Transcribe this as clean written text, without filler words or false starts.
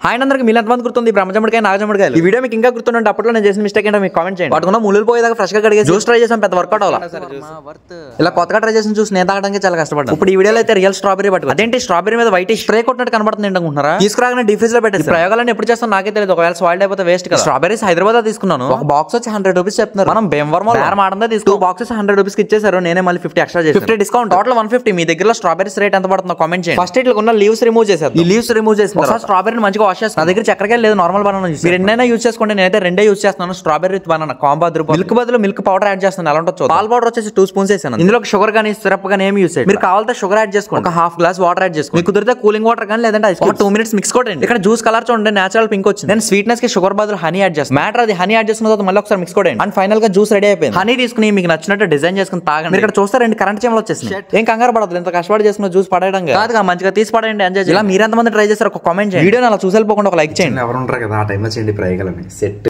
Hi అందరికి మీరు ఎంతమంది గుర్తుంది బ్రహ్మజముడికాయ నాగజముడికాయ ఈ వీడియో మీకు ఇంకా గుర్తుంటే అప్పట్లో నేను చేసిన మిస్టేక్ ఏంటో మీకు కామెంట్ చేయండి. పట్టుకున్న ముళ్ళు పోయేదాకా ఫ్రెష్ గా కడిగే జ్యూస్ ట్రై చేసాం, పెద్ద వర్కౌట్ అవ్వాలి. ఇలా కొత్తగా ట్రై చేసిన జ్యూస్ నేను తాగడానికి చాలా కష్టపడ్డాను. ఇప్పుడు ఈ వీడియోలో అయితే రియల్ స్ట్రాబెరీ పట్టుకో. అదేంటి స్ట్రాబెరీ మీద వైట్ స్ప్రే కొట్టినట్టు కనబడుతుంది అనుకుంటున్నారా? తీసుకురాగానే డీ ఫ్రిడ్జ్ లో పెట్టేసి ప్రయోగాలను ఎప్పుడు చేస్తాను నాకే తెలియదు. ఒకవేళ సాయిల్డ్ అయిపోతే వేస్ట్ కదా. స్ట్రాబెరీస్ హైదరాబాద్ తీసుకున్నాను. ఒక బాక్స్ వచ్చి 100 రూపీస్ చెప్తున్నారు. మనం భీమవరం ఆడందా తీసుకో. బాక్సెస్ 100 రూపీస్ ఇచ్చేసారు. నేనే మళ్ళీ 50 ఎక్స్ట్రా చేసి 50 డిస్కౌంట్ టోటల్ 150. మీ దగ్గర స్ట్రాబెరీస్ రేట్ ఎంత పడుతుందో కామెంట్ చేయండి. ఫస్ట్ ఇట్లా ఉన్న లీవ్స్ రిమూవ్ చేశారు. ఈ లీవ్స్ రిమూవ్ చేసిన స్ట్రాబెరీ మంచిగా వాష్ చేస్తాను. నా దగ్గర చక్కెర లేదు, నార్మల్ బనానా యూస్. మీరు ఎన్నైనా యూస్ చేసుకోండి. నేనైతే రెండే యూస్ చేస్తున్నాను, strawberry with banana combo. Milk బదులు మిల్క్ పౌడర్ యాడ్ చేస్తాను. ఎలా ఉంటుంది? పాల్ పౌడర్ వచ్చేసి 2 స్పూన్స్ వేసాను. ఇందులో షుగర్ గానీ సిరప్ గానీ ఏమి యూస్ చేయండి. మీరు కావాలంటే షుగర్ యాడ్ చేసుకోండి. ఒక హాఫ్ గ్లాస్ వాటర్ యాడ్ చేసుకోండి. మీకు కుదిరితే కూలింగ్ వాటర్ కానీ లేదంటే ఐస్ 2 మినిట్స్ మిక్స్ కొట్టండి. ఇక్కడ జ్యూస్ కలర్ చూడండి, నేచురల్ పింక్ వచ్చింది. నేను స్వీట్నెస్ కి షుగర్ బదులు హనీ యాడ్ చేస్తాను. మ్యాటర్ అది హనీ యాడ్ చేసుకున్న తర్వాత మళ్ళీ ఒకసారి మిక్స్ కొట్టండి. అండ్ ఫైనల్ గా జ్యూస్ రెడీ అయిపోయింది. హనీ తీసుకుని మీకు నచ్చినట్టు డిజైన్ చేసుకుని తాగండి. ఇక్కడ చూస్తారండి కరెంట్ చీమలు వచ్చేసింది. ఏం కంగారు పడదు, ఇంత కష్టపడి చేసుకున్న జ్యూస్ పడేయడం కాదుగా, మంచిగా తీసి పడండి, ఎంజాయ్ చేయాలి. ఇలా మీరు ఎంతమంది ట్రై చేస్తారు ఒక కామెంట్ చేయండి. వీడియో అలా చూసేపోకుండా ఒక లైక్ చేయండి. ఎవరు ఉంటారు కదా ఆ టైంలో చేయండి ప్రయోగాలని సెట్.